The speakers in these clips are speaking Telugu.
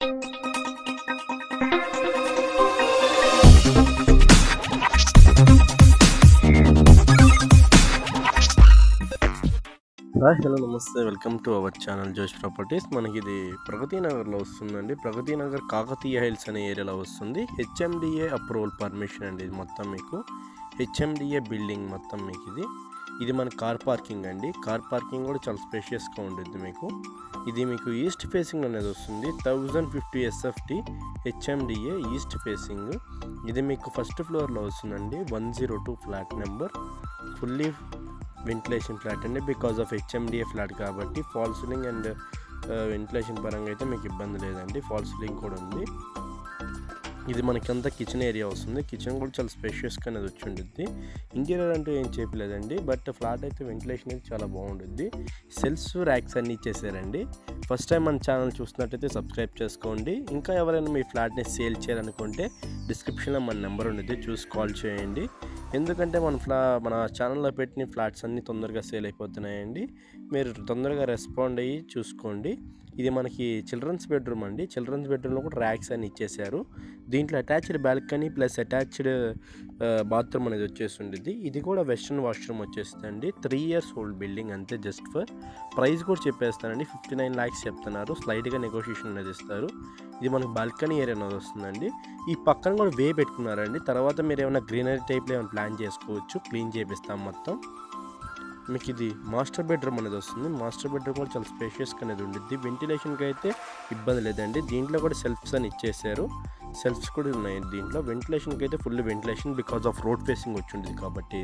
హాయ్ హలో నమస్తే వెల్కమ్ టు అవర్ ఛానల్ జోష్ ప్రాపర్టీస్. మనకి ఇది ప్రగతి నగర్లో వస్తుందండి. ప్రగతి నగర్ కాకతీయ హిల్స్ అనే ఏరియాలో వస్తుంది. హెచ్ఎండిఏ అప్రూవల్ పర్మిషన్ అండి. ఇది మొత్తం మీకు హెచ్ఎండిఏ బిల్డింగ్ మొత్తం మీకు ఇది మన కార్ పార్కింగ్ అండి. కార్ పార్కింగ్ కూడా చాలా స్పేషియస్గా ఉంటుంది మీకు. ఇది మీకు ఈస్ట్ ఫేసింగ్ అనేది వస్తుంది. 1050 SFT హెచ్ఎండిఏ ఈస్ట్ ఫేసింగ్. ఇది మీకు ఫస్ట్ ఫ్లోర్లో వస్తుందండి. 102 flat number. Fully ventilation flat అండి. బికాజ్ ఆఫ్ హెచ్ఎండిఏ ఫ్లాట్ కాబట్టి ఫాల్ సీలింగ్ అండ్ వెంటిలేషన్ పరంగా అయితే మీకు ఇబ్బంది లేదండి. ఫాల్ సీలింగ్ కూడా ఉంది. ఇది మనకంతా కిచెన్ ఏరియా వస్తుంది. కిచెన్ కూడా చాలా స్పేషియస్గా అనేది వచ్చి ఉంటుంది. ఇంటీరియర్ అంటూ ఏం చెప్పలేదండి, బట్ ఫ్లాట్ అయితే వెంటిలేషన్ అయితే చాలా బాగుంటుంది. సెల్ఫ్స్ ర్యాక్స్ అన్నీ ఇచ్చేసారండి. ఫస్ట్ టైం మన ఛానల్ చూస్తున్నట్టయితే సబ్స్క్రైబ్ చేసుకోండి. ఇంకా ఎవరైనా మీ ఫ్లాట్ని సేల్ చేయాలనుకుంటే డిస్క్రిప్షన్లో మన నెంబర్ ఉంటుంది, చూసి కాల్ చేయండి. ఎందుకంటే మన ఛానల్లో పెట్టిన ఫ్లాట్స్ అన్నీ తొందరగా సేల్ అయిపోతున్నాయండి. మీరు తొందరగా రెస్పాండ్ అయ్యి చూసుకోండి. ఇది మనకి చిల్డ్రన్స్ బెడ్రూమ్ అండి. చిల్డ్రన్స్ బెడ్రూమ్లో కూడా ర్యాక్స్ అని ఇచ్చేసారు. దీంట్లో attached balcony plus attached bathroom అనేది వచ్చేసింది. ఇది కూడా వెస్ట్రన్ వాష్రూమ్ వచ్చేస్తుందండి. 3 years ఓల్డ్ బిల్డింగ్ అంతే. జస్ట్ ఫర్ ప్రైస్ కూడా చెప్పేస్తానండి. 59 lakhs చెప్తున్నారు. స్లైడ్గా నెగోషియేషన్ అనేది ఇస్తారు. ఇది మనకు బాల్కనీ ఏరియా అనేది వస్తుందండి. ఈ పక్కన కూడా వే పెట్టుకున్నారండి. తర్వాత మీరు ఏమైనా గ్రీనరీ టైప్లో ఏమైనా ప్లాన్ చేసుకోవచ్చు. క్లీన్ చేపిస్తాం మొత్తం. మీకు ఇది మాస్టర్ బెడ్రూమ్ అనేది వస్తుంది. మాస్టర్ బెడ్రూమ్ కూడా చాలా స్పేషియస్గా అనేది ఉంటుంది. వెంటిలేషన్కి అయితే ఇబ్బంది లేదండి. దీంట్లో కూడా సెల్ఫ్స్ అని ఇచ్చేసారు. సెల్ఫ్స్ కూడా ఉన్నాయి దీంట్లో. వెంటిలేషన్కి అయితే full ventilation because of road facing వచ్చి ఉంటుంది కాబట్టి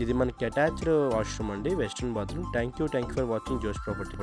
ఇది మనకి అటాచ్డ్ వాష్రూమ్ అండి. Western bathroom. Thank you for watching జోష్ ప్రాపర్టీ.